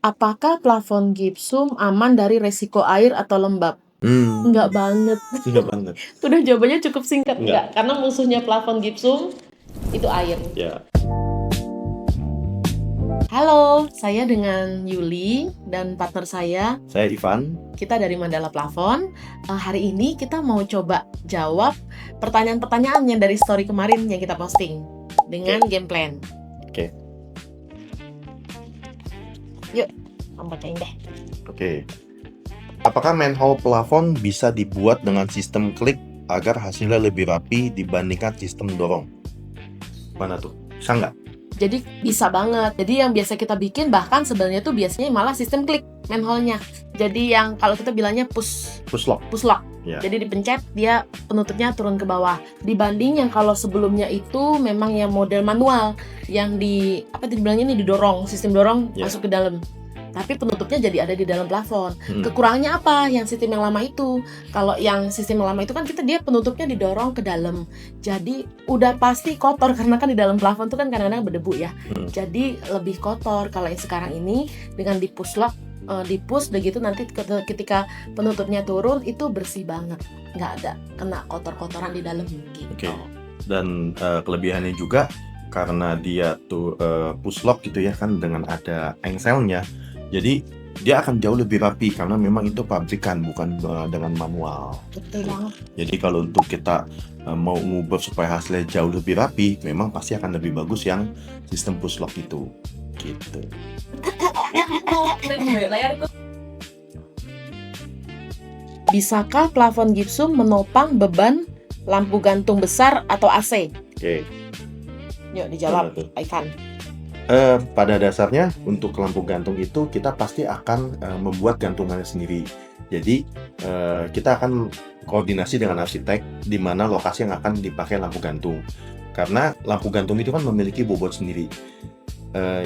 Apakah plafon gipsum aman dari resiko air atau lembab? Enggak banget. Enggak banget. Udah jawabannya cukup singkat. Enggak. Karena musuhnya plafon gipsum itu air. Ya. Halo, saya dengan Yuli dan partner saya Ivan. Kita dari Mandala Plafon. Hari ini kita mau coba jawab pertanyaan-pertanyaan yang dari story kemarin yang kita posting dengan game plan. Oke. Yuk, kamu bacain deh. Oke. Apakah manhole plafon bisa dibuat dengan sistem klik agar hasilnya lebih rapi dibandingkan sistem dorong? Mana tuh? Bisa nggak? Jadi bisa banget. Jadi yang biasa kita bikin bahkan sebenarnya tuh biasanya malah sistem klik manhole-nya. Jadi yang kalau kita bilangnya push lock. Ya. Jadi dipencet dia penutupnya turun ke bawah. Dibanding yang kalau sebelumnya itu memang yang model manual yang dibilangnya ini didorong, sistem dorong masuk ke dalam. Tapi penutupnya jadi ada di dalam plafon. Kekurangannya apa? Yang sistem yang lama itu. Kalau yang sistem yang lama itu kan dia penutupnya didorong ke dalam. Jadi udah pasti kotor karena kan di dalam plafon itu kan kadang-kadang berdebu ya. Jadi lebih kotor. Kalau yang sekarang ini dengan di push lock, di-push begitu nanti ketika penutupnya turun itu bersih banget. Nggak ada kena kotor-kotoran di dalam gitu. Oke. Dan kelebihannya juga karena dia tuh push lock gitu ya kan dengan ada engselnya. Jadi dia akan jauh lebih rapi karena memang itu pabrikan bukan dengan manual. Betul banget. Jadi kalau untuk kita mau ngubah supaya hasilnya jauh lebih rapi, memang pasti akan lebih bagus yang sistem push lock itu. Gitu. Bisakah plafon gipsum menopang beban lampu gantung besar atau AC? Oke. Yuk dijawab, Ivan. Pada dasarnya untuk lampu gantung itu kita pasti akan membuat gantungannya sendiri. Jadi kita akan koordinasi dengan arsitek di mana lokasi yang akan dipakai lampu gantung. Karena lampu gantung itu kan memiliki bobot sendiri.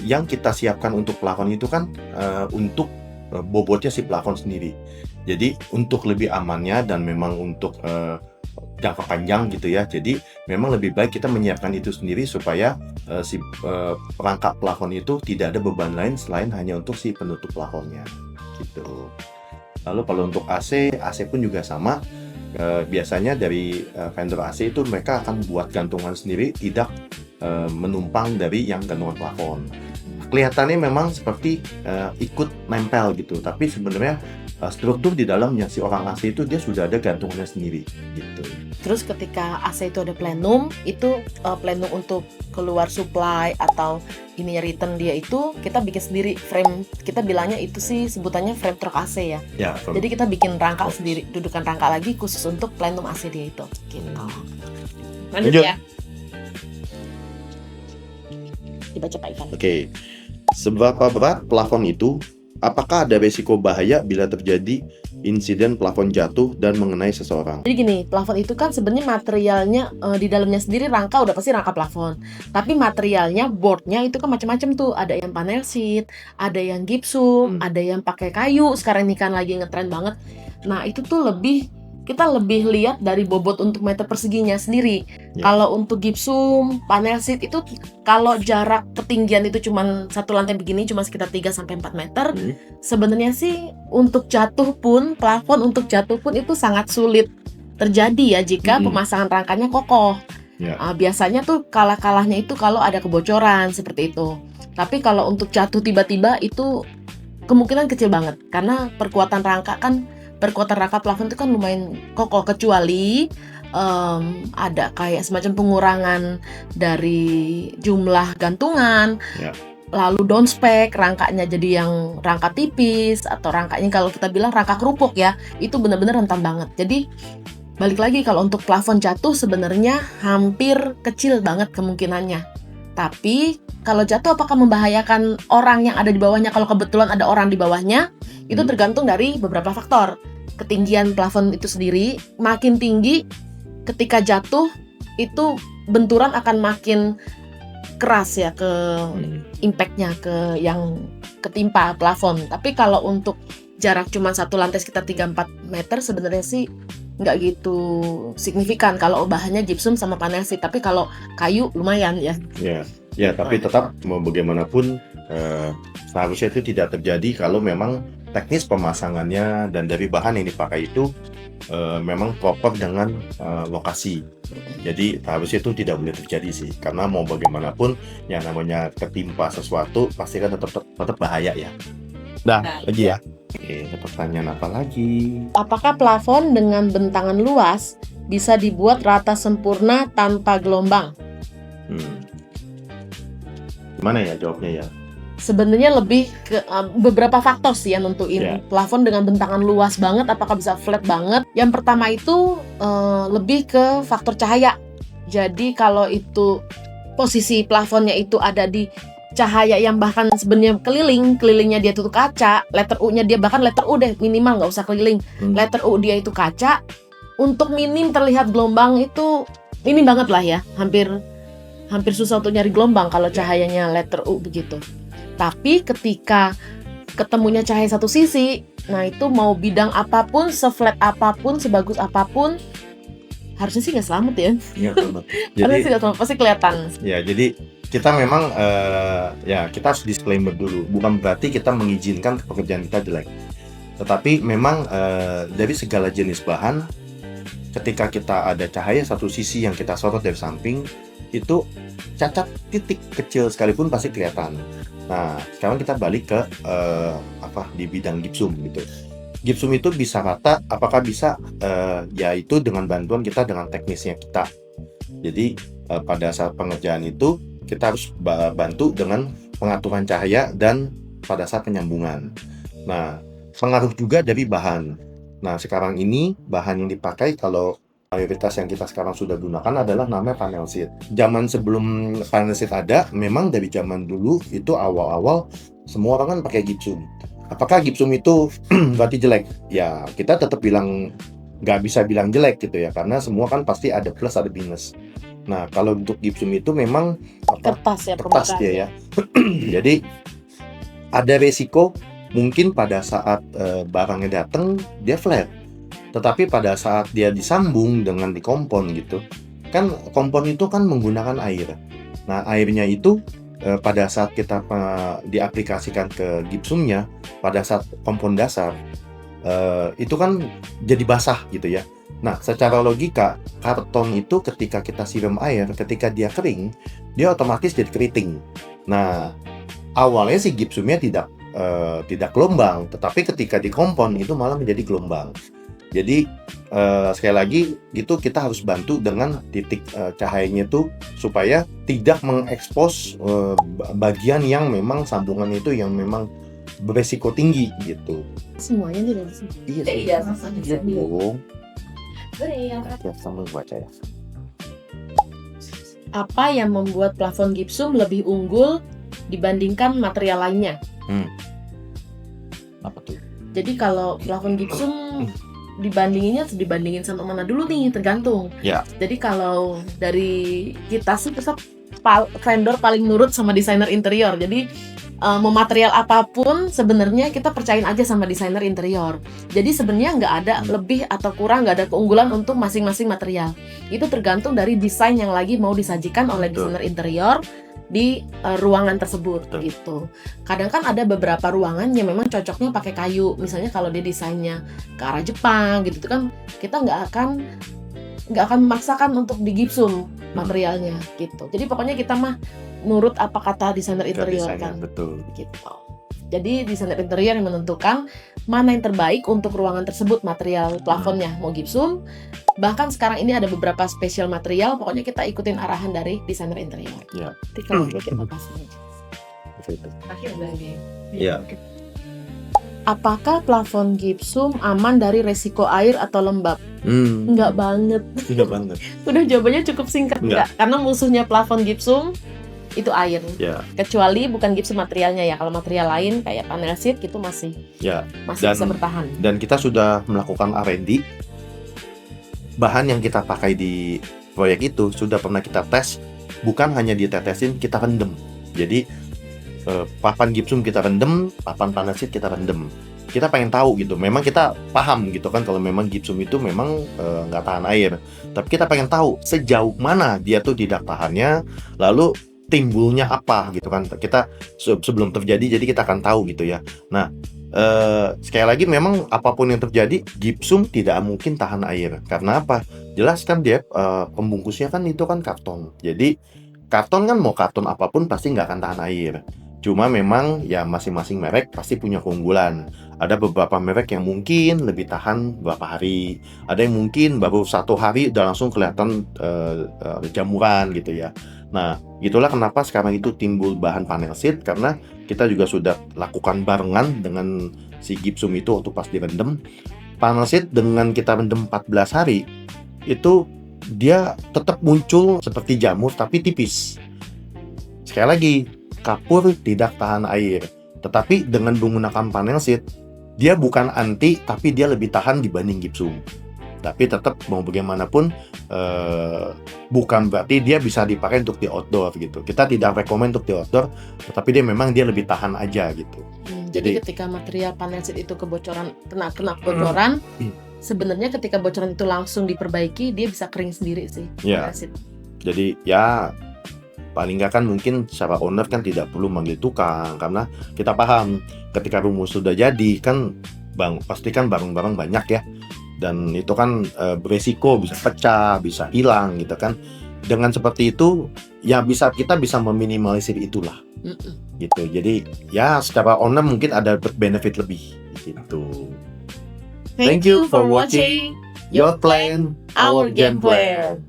Yang kita siapkan untuk plafon itu kan untuk bobotnya si plafon sendiri. Jadi untuk lebih amannya dan memang untuk jangka panjang gitu ya. Jadi memang lebih baik kita menyiapkan itu sendiri supaya si perangkap plafon itu tidak ada beban lain selain hanya untuk si penutup plafonnya gitu. Lalu kalau untuk AC pun juga sama. Biasanya dari vendor AC itu mereka akan buat gantungan sendiri, tidak menumpang dari yang gantungan plafon. Kelihatannya memang seperti ikut nempel gitu, tapi sebenarnya struktur di dalamnya si orang AC itu dia sudah ada gantungannya sendiri gitu. Terus ketika AC itu ada plenum, itu plenum untuk keluar supply atau ininya return dia itu kita bikin sendiri frame. Kita bilangnya itu sih sebutannya frame truk AC ya. Jadi kita bikin rangka sendiri, dudukan rangka lagi khusus untuk plenum AC dia itu. Gitu. Lanjut ya. Dibaca Pak Ivan. Oke. Seberapa berat plafon itu? Apakah ada resiko bahaya bila terjadi insiden plafon jatuh dan mengenai seseorang? Jadi gini, plafon itu kan sebenarnya materialnya di dalamnya sendiri rangka udah pasti rangka plafon. Tapi materialnya, boardnya itu kan macam-macam tuh. Ada yang panel sheet, ada yang gipsum, ada yang pakai kayu. Sekarang ini kan lagi ngetren banget. Nah itu tuh kita lebih lihat dari bobot untuk meter perseginya sendiri. Kalau untuk gipsum, panel sheet itu kalau jarak ketinggian itu cuma satu lantai begini cuma sekitar 3-4 meter. Sebenarnya sih untuk jatuh pun, plafon untuk jatuh pun itu sangat sulit terjadi ya jika pemasangan rangkanya kokoh. Biasanya tuh kalah-kalahnya itu kalau ada kebocoran seperti itu. Tapi kalau untuk jatuh tiba-tiba itu kemungkinan kecil banget karena perkuatan rangka plafon itu kan lumayan kokoh, kecuali ada kayak semacam pengurangan dari jumlah gantungan, lalu downspec rangkanya jadi yang rangka tipis atau rangkanya kalau kita bilang rangka kerupuk ya, itu benar-benar rentan banget. Jadi balik lagi kalau untuk plafon jatuh sebenarnya hampir kecil banget kemungkinannya. Tapi kalau jatuh apakah membahayakan orang yang ada di bawahnya? Kalau kebetulan ada orang di bawahnya, itu tergantung dari beberapa faktor. Ketinggian plafon itu sendiri, makin tinggi ketika jatuh itu benturan akan makin keras ya ke impactnya ke yang ketimpa plafon. Tapi kalau untuk jarak cuma satu lantai sekitar 3-4 meter sebenarnya sih nggak gitu signifikan kalau bahannya gypsum sama panel sheet. Tapi kalau kayu lumayan ya. Ya, tapi tetap mau bagaimanapun Seharusnya itu tidak terjadi kalau memang teknis pemasangannya dan dari bahan yang dipakai itu memang proper dengan lokasi. Jadi harusnya itu tidak boleh terjadi sih, karena mau bagaimanapun yang namanya ketimpa sesuatu pasti kan tetap bahaya ya. Nah, Lagi ya. Oke, ada pertanyaan apa lagi? apakah plafon dengan bentangan luas bisa dibuat rata sempurna tanpa gelombang? Gimana ya jawabnya ya? Sebenarnya lebih ke beberapa faktor sih yang nentuin Ya. plafon dengan bentangan luas banget, apakah bisa flat banget. Yang pertama itu lebih ke faktor cahaya. Jadi kalau itu posisi plafonnya itu ada di cahaya yang bahkan sebenarnya kelilingnya dia tuh kaca, letter U-nya dia bahkan letter U deh minimal, nggak usah keliling. Letter U dia itu kaca, untuk minim terlihat gelombang itu minim banget lah ya, hampir susah untuk nyari gelombang kalau cahayanya letter U begitu. Tapi ketika ketemunya cahaya satu sisi, nah itu mau bidang apapun, seflat apapun, sebagus apapun, harusnya sih nggak selamat ya. Iya, benar. Harusnya Jadi sih nggak selamat, pasti kelihatan. ya, jadi kita memang ya kita harus disclaimer dulu. Bukan berarti kita mengizinkan pekerjaan kita jelek. Tetapi memang dari segala jenis bahan, ketika kita ada cahaya satu sisi yang kita sorot dari samping, itu cacat titik kecil sekalipun pasti kelihatan. Nah, sekarang kita balik ke di bidang gipsum gitu. Gipsum itu bisa rata, apakah bisa? Yaitu dengan bantuan kita dengan teknisnya kita. Jadi pada saat pengerjaan itu kita harus bantu dengan pengaturan cahaya dan pada saat penyambungan. Nah, pengaruh juga dari bahan. Nah, sekarang ini bahan yang dipakai kalau mayoritas yang kita sekarang sudah gunakan adalah namanya panel sheet. Zaman sebelum panel sheet ada, memang dari zaman dulu itu awal-awal semua orang kan pakai gipsum. Apakah gipsum itu berarti jelek? Ya, kita tetap bilang nggak bisa bilang jelek gitu ya, karena semua kan pasti ada plus ada minus. Nah, kalau untuk gipsum itu memang Kertas ya, kertas permukaan. dia ya. Jadi ada resiko mungkin pada saat barangnya datang dia flat. Tetapi pada saat dia disambung dengan dikompon gitu, kan kompon itu kan menggunakan air. Nah, airnya itu pada saat kita diaplikasikan ke gipsumnya, pada saat kompon dasar, itu kan jadi basah gitu ya. Nah, secara logika, karton itu ketika kita siram air, ketika dia kering, dia otomatis jadi keriting. Nah, awalnya si gipsumnya tidak gelombang, tetapi ketika dikompon itu malah menjadi gelombang. Jadi sekali lagi itu kita harus bantu dengan titik cahayanya itu supaya tidak mengekspos bagian yang memang sambungan itu yang memang beresiko tinggi gitu. Semuanya tidak bisa. Iya sih. Iya, Iya dong. Iya. Ya, sambil baca ya. Apa yang membuat plafon gipsum lebih unggul dibandingkan material lainnya? Apa tuh? Jadi kalau plafon gipsum dibandingin sama mana dulu nih, tergantung. Ya. Jadi kalau dari kita sih tetap vendor paling nurut sama desainer interior. Jadi mau material apapun sebenarnya kita percayain aja sama desainer interior. Jadi sebenarnya nggak ada lebih atau kurang, nggak ada keunggulan untuk masing-masing material. Itu tergantung dari desain yang lagi mau disajikan oleh desainer interior di ruangan tersebut. Betul. Gitu. Kadang kan ada beberapa ruangan yang memang cocoknya pakai kayu. Misalnya kalau dia desainnya ke arah Jepang gitu kan, kita nggak akan memaksakan untuk digipsum materialnya gitu. Jadi pokoknya kita mah nurut apa kata desainer interior kan. Betul. Gitu. Jadi desainer interior yang menentukan mana yang terbaik untuk ruangan tersebut, material plafonnya mau gipsum. Bahkan sekarang ini ada beberapa spesial material, pokoknya kita ikutin arahan dari desainer interior. Ya. Nanti kalau kita kasih. Akhir lagi. Iya. Apakah plafon gipsum aman dari resiko air atau lembab? Enggak banget. Tidak banget. Udah jawabannya cukup singkat. Enggak. Karena musuhnya plafon gipsum itu air. Ya. Kecuali bukan gipsum materialnya ya. Kalau material lain kayak panel sheet gitu masih bisa bertahan. Dan kita sudah melakukan R&D. Bahan yang kita pakai di proyek itu sudah pernah kita tes, bukan hanya ditetesin, kita rendam. Jadi papan gipsum kita rendam, papan panel sheet kita rendam. Kita pengen tahu gitu. Memang kita paham gitu kan kalau memang gipsum itu memang nggak tahan air. Tapi kita pengen tahu sejauh mana dia tuh tidak tahannya. Lalu timbulnya apa gitu kan. Kita sebelum terjadi jadi kita akan tahu gitu ya. Nah, sekali lagi memang apapun yang terjadi gipsum tidak mungkin tahan air. Karena apa? Jelas kan dia pembungkusnya kan itu kan karton. Jadi karton kan mau karton apapun pasti nggak akan tahan air. Cuma memang ya masing-masing merek pasti punya keunggulan. Ada beberapa merek yang mungkin lebih tahan beberapa hari. Ada yang mungkin baru 1 hari udah langsung kelihatan jamuran gitu ya. Nah, itulah kenapa sekarang itu timbul bahan panel sheet, karena kita juga sudah lakukan barengan dengan si gipsum itu waktu pas direndam. Panel sheet dengan kita rendam 14 hari, itu dia tetap muncul seperti jamur tapi tipis. Sekali lagi, kapur tidak tahan air. Tetapi dengan menggunakan panel sheet, dia bukan anti, tapi dia lebih tahan dibanding gipsum. Tapi tetap mau bagaimanapun bukan berarti dia bisa dipakai untuk di outdoor gitu. Kita tidak rekomend untuk di outdoor, tetapi dia lebih tahan aja gitu. Jadi ketika material panel sheet itu kebocoran, kena kebocoran, sebenarnya ketika bocoran itu langsung diperbaiki, dia bisa kering sendiri sih. Ya. Panel sheet. Jadi ya paling nggak kan mungkin secara owner kan tidak perlu manggil tukang, karena kita paham ketika rumus sudah jadi kan pasti kan barang-barang banyak ya, dan itu kan beresiko bisa pecah, bisa hilang gitu kan. Dengan seperti itu ya kita bisa meminimalisir itulah gitu. Jadi ya secara owner mungkin ada benefit lebih gitu. Thank you for watching Your Plan, Our Game Plan.